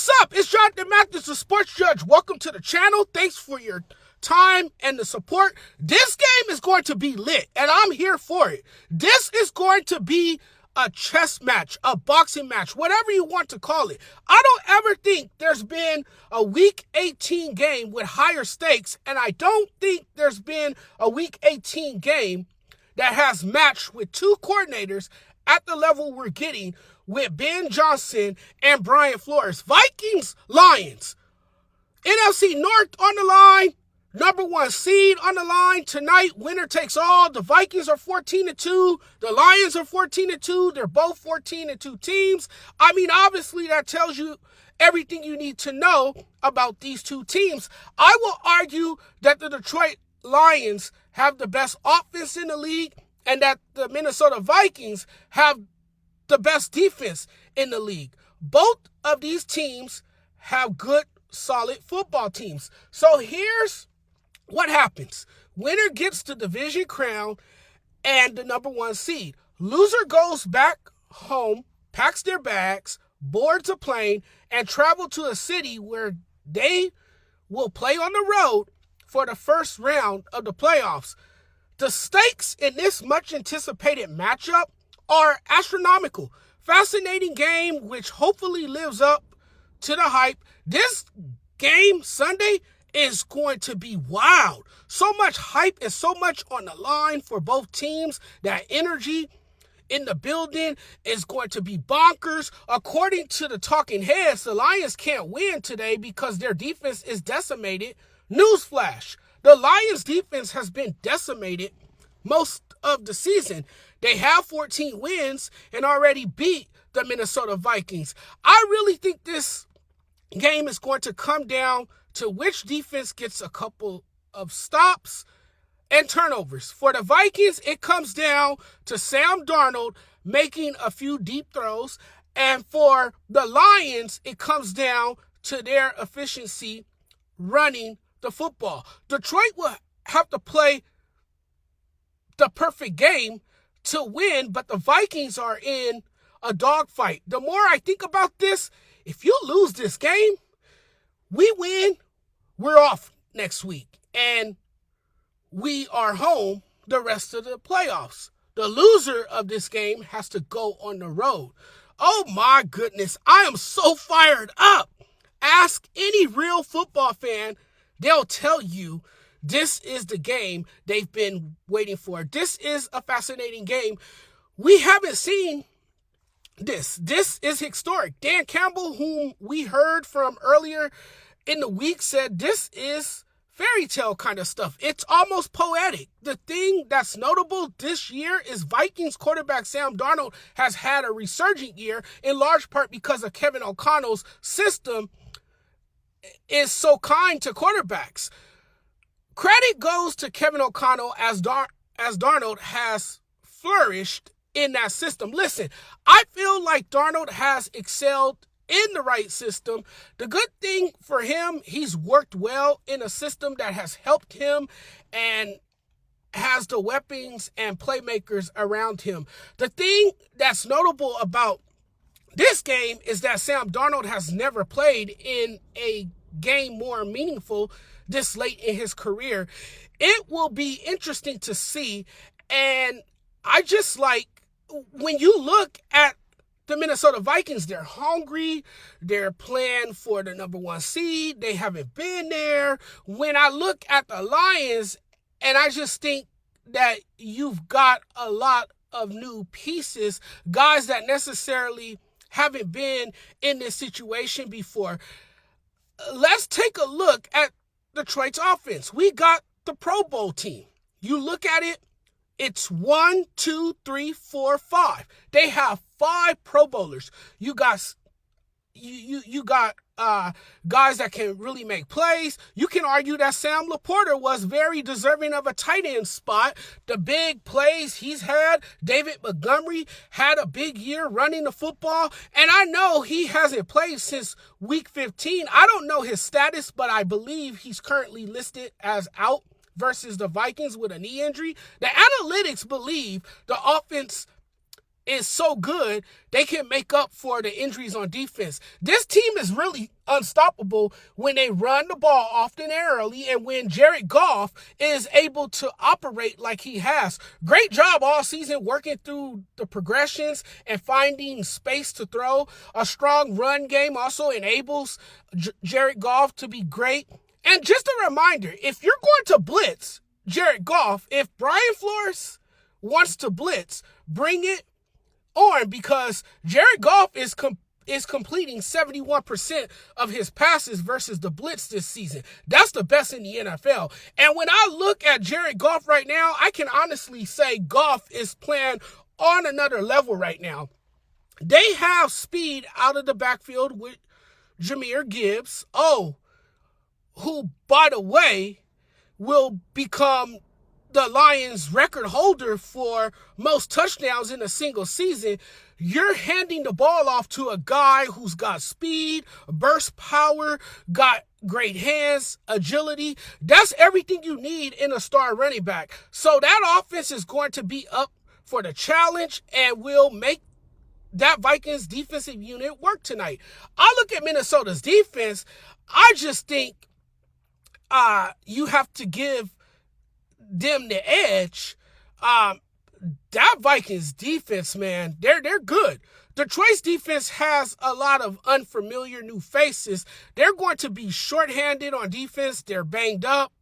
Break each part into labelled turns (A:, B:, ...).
A: What's up? It's Jonathan Mathis, the sports judge. Welcome to the channel. Thanks for your time and the support. This game is going to be lit, and I'm here for it. This is going to be a chess match, a boxing match, whatever you want to call it. I don't ever think there's been a Week 18 game with higher stakes, and I don't think there's been a Week 18 game that has matched with two coordinators at the level we're getting with Ben Johnson and Brian Flores. Vikings, Lions. NFC North on the line. Number one seed on the line tonight. Winner takes all. The Vikings are 14-2. The Lions are 14-2. They're both 14-2 teams. I mean, obviously that tells you everything you need to know about these two teams. I will argue that the Detroit Lions have the best offense in the league and that the Minnesota Vikings have the best defense in the league. Both of these teams have good, solid football teams. So here's what happens. Winner gets the division crown and the number one seed. Loser goes back home, packs their bags, boards a plane, and travel to a city where they will play on the road for the first round of the playoffs. The stakes in this much anticipated matchup are astronomical. Fascinating game, which hopefully lives up to the hype. This game Sunday is going to be wild. So much hype and so much on the line for both teams. That energy in the building is going to be bonkers. According to the talking heads, the Lions can't win today because their defense is decimated. Newsflash, the Lions defense has been decimated most of the season. They have 14 wins and already beat the Minnesota Vikings. I really think this game is going to come down to which defense gets a couple of stops and turnovers. For the Vikings, it comes down to Sam Darnold making a few deep throws. And for the Lions, it comes down to their efficiency running the football. Detroit will have to play the perfect game to win, but the Vikings are in a dogfight. The more I think about this, if you lose this game, we win, we're off next week, and we are home the rest of the playoffs. The loser of this game has to go on the road. Oh my goodness, I am so fired up. Ask any real football fan, they'll tell you this is the game they've been waiting for. This is a fascinating game. We haven't seen this. This is historic. Dan Campbell, whom we heard from earlier in the week, said this is fairy tale kind of stuff. It's almost poetic. The thing that's notable this year is Vikings quarterback Sam Darnold has had a resurgent year, in large part because of Kevin O'Connell's system is so kind to quarterbacks. Credit goes to Kevin O'Connell as Darnold has flourished in that system. Listen, I feel like Darnold has excelled in the right system. The good thing for him, he's worked well in a system that has helped him and has the weapons and playmakers around him. The thing that's notable about this game is that Sam Darnold has never played in a game more meaningful this late in his career. It will be interesting to see, and I just like, when you look at the Minnesota Vikings, they're hungry, they're playing for the number one seed, they haven't been there. When I look at the Lions, and I just think that you've got a lot of new pieces, guys that necessarily haven't been in this situation before. Let's take a look at Detroit's offense. We got the Pro Bowl team. You look at it, it's 1, 2, 3, 4, 5. They have 5 Pro Bowlers. You got guys that can really make plays. You can argue that Sam Laporta was very deserving of a tight end spot. The big plays he's had, David Montgomery had a big year running the football, and I know he hasn't played since week 15. I don't know his status, but I believe he's currently listed as out versus the Vikings with a knee injury. The analytics believe the offense is so good, they can make up for the injuries on defense. This team is really unstoppable when they run the ball often and early, and when Jared Goff is able to operate like he has. Great job all season working through the progressions and finding space to throw. A strong run game also enables Jared Goff to be great. And just a reminder, if you're going to blitz Jared Goff, if Brian Flores wants to blitz, bring it on, because Jared Goff is completing 71% of his passes versus the blitz this season. That's the best in the NFL. And when I look at Jared Goff right now, I can honestly say Goff is playing on another level right now. They have speed out of the backfield with Jahmyr Gibbs, who, by the way, will become the Lions record holder for most touchdowns in a single season. You're handing the ball off to a guy who's got speed, burst power, got great hands, agility. That's everything you need in a star running back. So that offense is going to be up for the challenge and will make that Vikings defensive unit work tonight. I look at Minnesota's defense. I just think you have to give them the edge. That Vikings defense, man, they're good. Detroit's defense has a lot of unfamiliar new faces. They're going to be shorthanded on defense. They're banged up.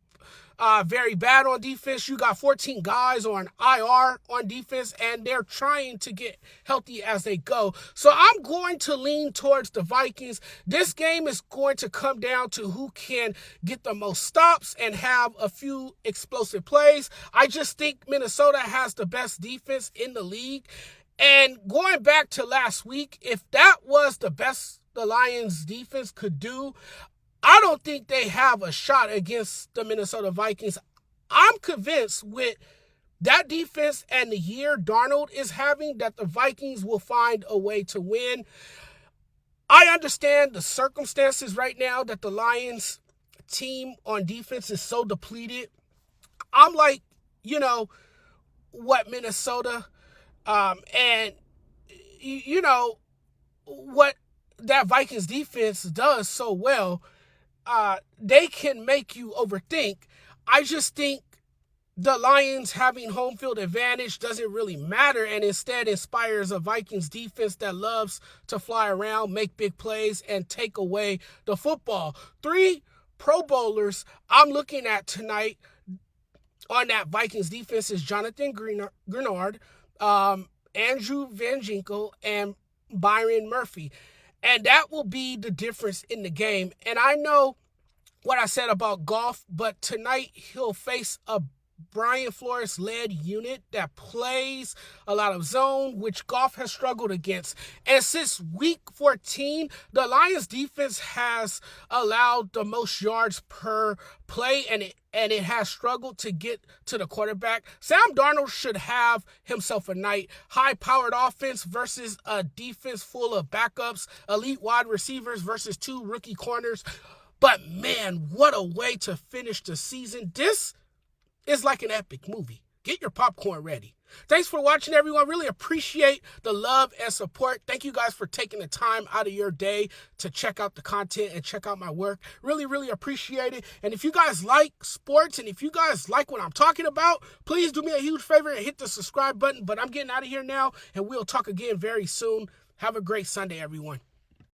A: Very bad on defense. You got 14 guys on IR on defense, and they're trying to get healthy as they go. So I'm going to lean towards the Vikings. This game is going to come down to who can get the most stops and have a few explosive plays. I just think Minnesota has the best defense in the league. And going back to last week, if that was the best the Lions defense could do, I don't think they have a shot against the Minnesota Vikings. I'm convinced with that defense and the year Darnold is having that the Vikings will find a way to win. I understand the circumstances right now that the Lions team on defense is so depleted. I'm like, what Minnesota and what that Vikings defense does so well. They can make you overthink. I just think the Lions having home field advantage doesn't really matter, and instead inspires a Vikings defense that loves to fly around, make big plays, and take away the football. 3 Pro Bowlers I'm looking at tonight on that Vikings defense is Jonathan Grenard, Andrew Van Ginkel, and Byron Murphy. And that will be the difference in the game. And I know what I said about Goff, but tonight he'll face a Brian Flores-led unit that plays a lot of zone, which Goff has struggled against. And since week 14, the Lions defense has allowed the most yards per play, and it has struggled to get to the quarterback. Sam Darnold should have himself a night. High-powered offense versus a defense full of backups, elite wide receivers versus 2 rookie corners. But man, what a way to finish the season. This is like an epic movie. Get your popcorn ready. Thanks for watching, everyone. Really appreciate the love and support. Thank you guys for taking the time out of your day to check out the content and check out my work. Really, really appreciate it. And if you guys like sports and if you guys like what I'm talking about, please do me a huge favor and hit the subscribe button. But I'm getting out of here now, and we'll talk again very soon. Have a great Sunday, everyone.